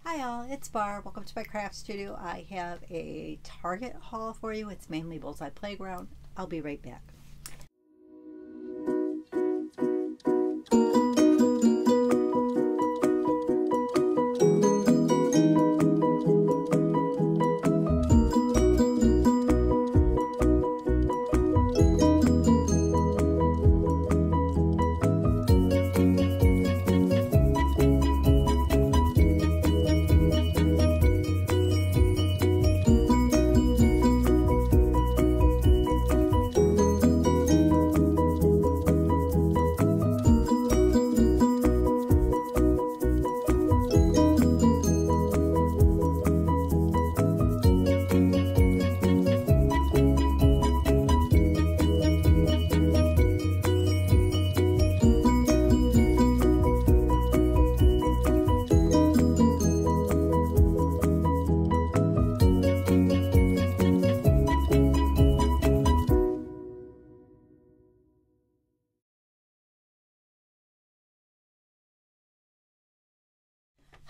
Hi all, it's Barb. Welcome to my craft studio. I have a Target haul for you. It's mainly Bullseye Playground. I'll be right back.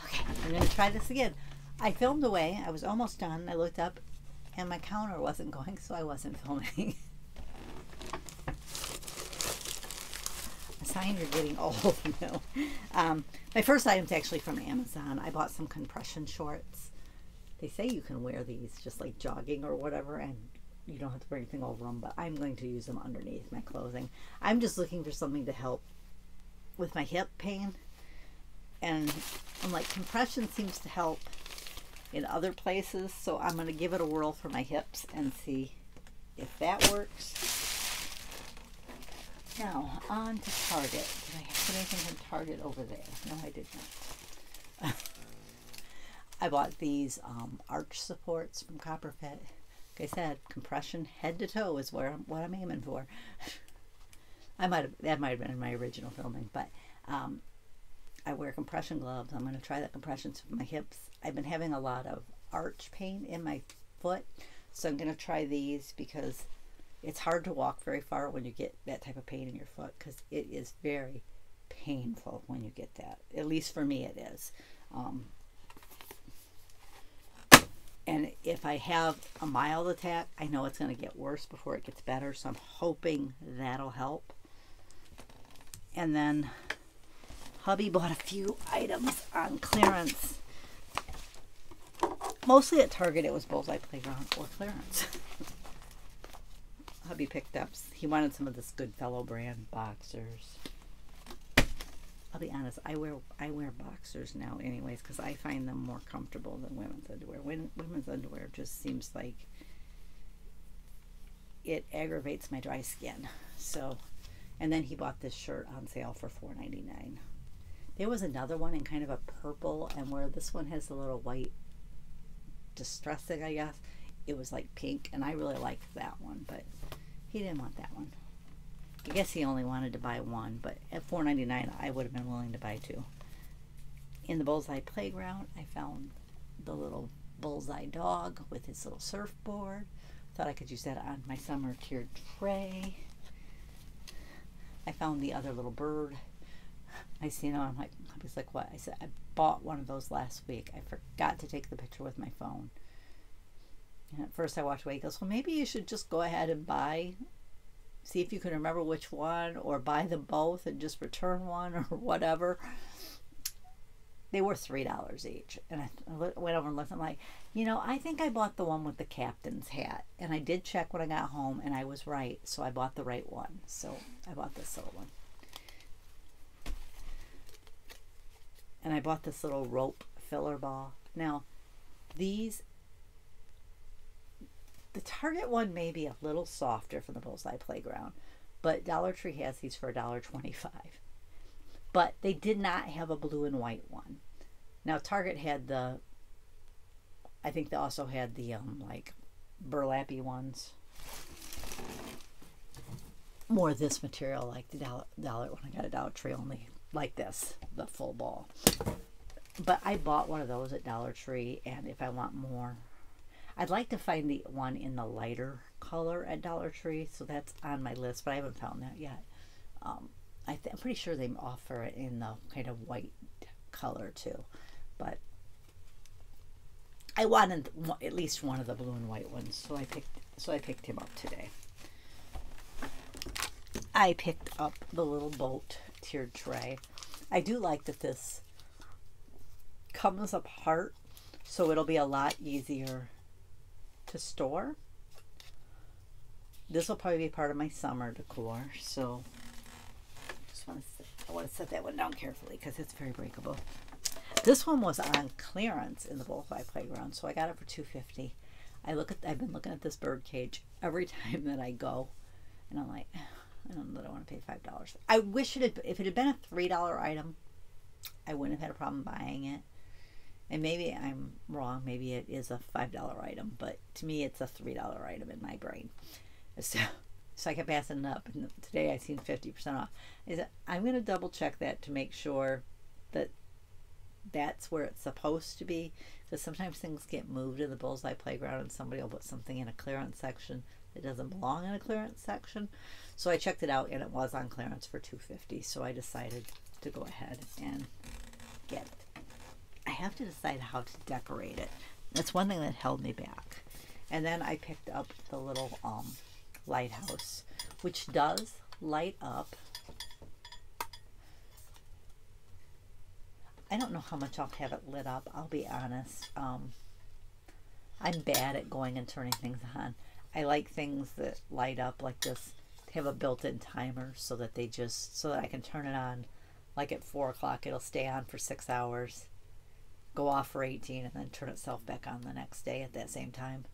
Okay, I'm going to try this again. I filmed away. I was almost done. I looked up and my counter wasn't going, so I wasn't filming. A sign you're getting old, you know. My first item's actually from Amazon. I bought some compression shorts. They say you can wear these just like jogging or whatever, and you don't have to wear anything over them, but I'm going to use them underneath my clothing. I'm just looking for something to help with my hip pain. And I'm like, compression seems to help in other places, so I'm going to give it a whirl for my hips and see if that works. Now, on to Target. Did I put anything from Target over there? No, I did not. I bought these arch supports from Copperfit. Like I said, compression head to toe is what I'm aiming for. That might have been in my original filming, but I wear compression gloves. I'm going to try the compressions for my hips. I've been having a lot of arch pain in my foot, so I'm going to try these because it's hard to walk very far when you get that type of pain in your foot, because it is very painful when you get that. At least for me it is. And if I have a mild attack, I know it's going to get worse before it gets better, so I'm hoping that'll help. And then hubby bought a few items on clearance. Mostly at Target, it was Bullseye Playground or clearance. Hubby picked up, he wanted some of this Goodfellow brand boxers. I'll be honest, I wear boxers now anyways because I find them more comfortable than women's underwear. Women's underwear just seems like it aggravates my dry skin. So, and then he bought this shirt on sale for $4.99. There was another one in kind of a purple, and where this one has a little white distressing, I guess, it was like pink, and I really liked that one, but he didn't want that one. I guess he only wanted to buy one, but at $4.99 I would have been willing to buy two. In the Bullseye Playground, I found the little Bullseye dog with his little surfboard. Thought I could use that on my summer tiered tray. I found the other little bird. I see him, I'm like, he's like, what? I said, I bought one of those last week. I forgot to take the picture with my phone. And at first I walked away. He goes, well, maybe you should just go ahead and see if you can remember which one, or buy them both and just return one or whatever. They were $3 each. And I went over and looked, I'm like, you know, I think I bought the one with the captain's hat. And I did check when I got home, and I was right. So I bought the right one. So I bought this little one. And I bought this little rope filler ball. Now, the Target one may be a little softer from the Bullseye Playground, but Dollar Tree has these for $1.25. But they did not have a blue and white one. Now, Target had I think they also had the like burlappy ones. More of this material, like the dollar when I got a Dollar Tree, only like this, the full ball. But I bought one of those at Dollar Tree, and if I want more, I'd like to find the one in the lighter color at Dollar Tree, so that's on my list, but I haven't found that yet. I'm pretty sure they offer it in the kind of white color too, but I wanted at least one of the blue and white ones, so I picked him up today. I picked up the little boat tiered tray. I do like that this comes apart, so it'll be a lot easier to store. This will probably be part of my summer decor, so I want to set that one down carefully because it's very breakable. This one was on clearance in the Bullseye Playground, so I got it for $2.50. I've been looking at this bird cage every time that I go, and I'm like, I don't know that I want to pay $5. I wish if it had been a $3 item, I wouldn't have had a problem buying it. And maybe I'm wrong. Maybe it is a $5 item, but to me, it's a $3 item in my brain. So I kept passing it up, and today I seen 50% off. I said, I'm going to double check that to make sure that that's where it's supposed to be, because sometimes things get moved in the Bullseye Playground and somebody will put something in a clearance section that doesn't belong in a clearance section. So I checked it out and it was on clearance for $2.50, so I decided to go ahead and get it. I have to decide how to decorate it. That's one thing that held me back. And then I picked up the little lighthouse, which does light up. I don't know how much I'll have it lit up, I'll be honest. I'm bad at going and turning things on. I like things that light up like this, have a built-in timer so that I can turn it on like at 4 o'clock. It'll stay on for 6 hours, go off for 18, and then turn itself back on the next day at that same time.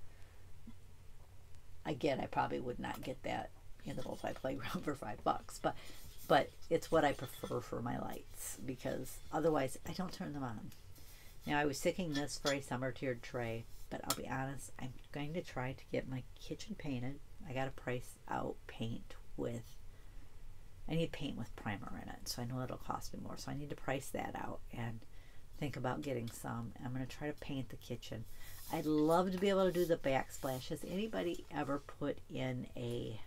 Again, I probably would not get that in the Bullseye Playground for $5, but it's what I prefer for my lights, because otherwise I don't turn them on. Now, I was thinking this for a summer tiered tray, but I'll be honest, I'm going to try to get my kitchen painted. I got to price out paint with, I need paint with primer in it, so I know it'll cost me more, so I need to price that out and think about getting some. I'm going to try to paint the kitchen. I'd love to be able to do the backsplash. Has anybody ever put in a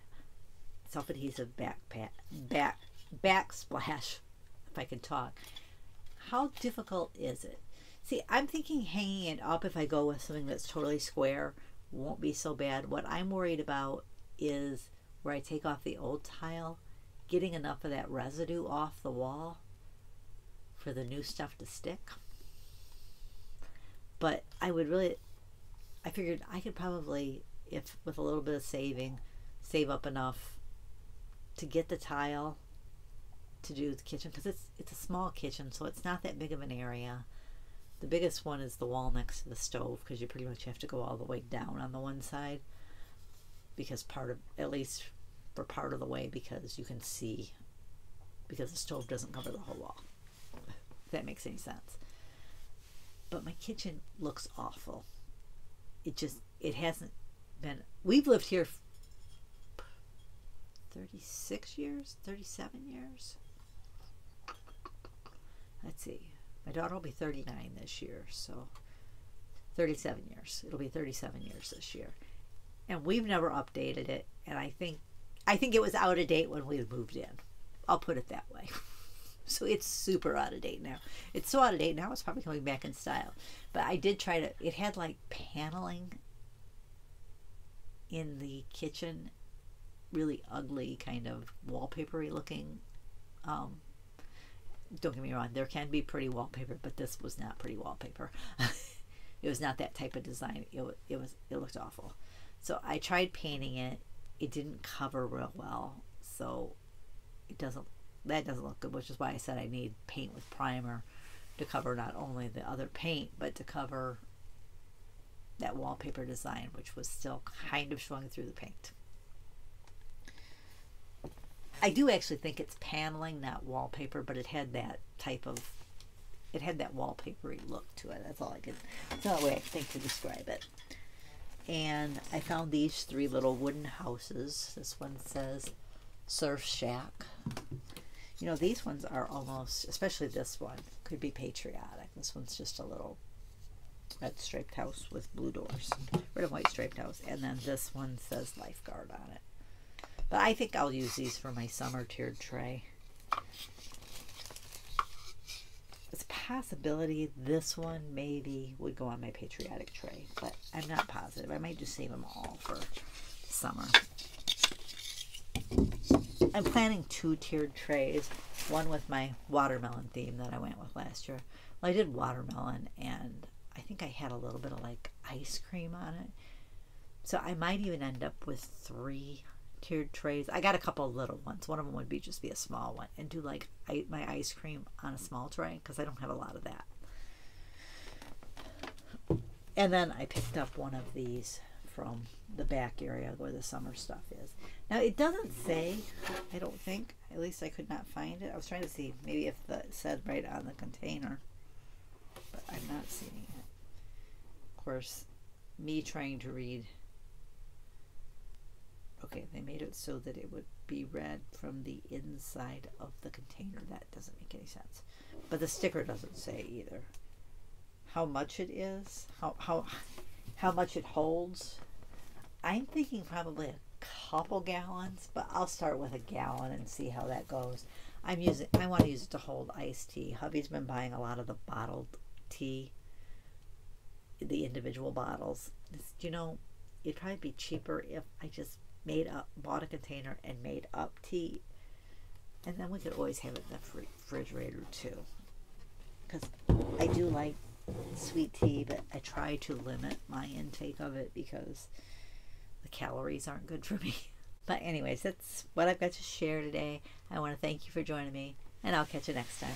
self-adhesive backsplash, if I can talk? How difficult is it? See, I'm thinking hanging it up, if I go with something that's totally square, won't be so bad. What I'm worried about is where I take off the old tile, getting enough of that residue off the wall for the new stuff to stick. But I figured I could probably, if with a little bit of saving, save up enough to get the tile to do the kitchen, because it's a small kitchen, so it's not that big of an area. The biggest one is the wall next to the stove, because you pretty much have to go all the way down on the one side, because at least for part of the way, because you can see, because the stove doesn't cover the whole wall, if that makes any sense. But my kitchen looks awful. It hasn't been, we've lived here 36 years, 37 years. Let's see. My daughter will be 39 this year, so 37 years. It'll be 37 years this year. And we've never updated it, and I think it was out of date when we moved in. I'll put it that way. So it's super out of date now. It's so out of date now, it's probably coming back in style. But I did try to, it had like paneling in the kitchen, really ugly kind of wallpapery looking. Don't get me wrong, there can be pretty wallpaper, but this was not pretty wallpaper. It was not that type of design. It looked awful. So I tried painting it. It didn't cover real well, so that doesn't look good, which is why I said I need paint with primer to cover not only the other paint, but to cover that wallpaper design, which was still kind of showing through the paint. I do actually think it's paneling, not wallpaper, but it had that wallpapery look to it. That's the only way I think to describe it. And I found these 3 little wooden houses. This one says Surf Shack. You know, these ones are almost, especially this one, could be patriotic. This one's just a little red striped house with blue doors. Red and white striped house. And then this one says lifeguard on it. But I think I'll use these for my summer tiered tray. It's possibility this one maybe would go on my patriotic tray, but I'm not positive. I might just save them all for summer. I'm planning 2 tiered trays, one with my watermelon theme that I went with last year. Well, I did watermelon, and I think I had a little bit of like ice cream on it. So I might even end up with 3 tiered trays. I got a couple of little ones. One of them would be just be a small one, and do like my ice cream on a small tray because I don't have a lot of that. And then I picked up one of these from the back area where the summer stuff is. Now it doesn't say, I don't think, at least I could not find it. I was trying to see maybe if it said right on the container, but I'm not seeing it. Of course, me trying to read. Okay, they made it so that it would be read from the inside of the container. That doesn't make any sense. But the sticker doesn't say either. How much it is, how much it holds. I'm thinking probably a couple gallons, but I'll start with a gallon and see how that goes. I want to use it to hold iced tea. Hubby's been buying a lot of the bottled tea, the individual bottles. You know, it'd probably be cheaper if I just bought a container and made up tea, and then we could always have it in the refrigerator too. Because I do like sweet tea, but I try to limit my intake of it because the calories aren't good for me. But anyways, that's what I've got to share today. I want to thank you for joining me, and I'll catch you next time.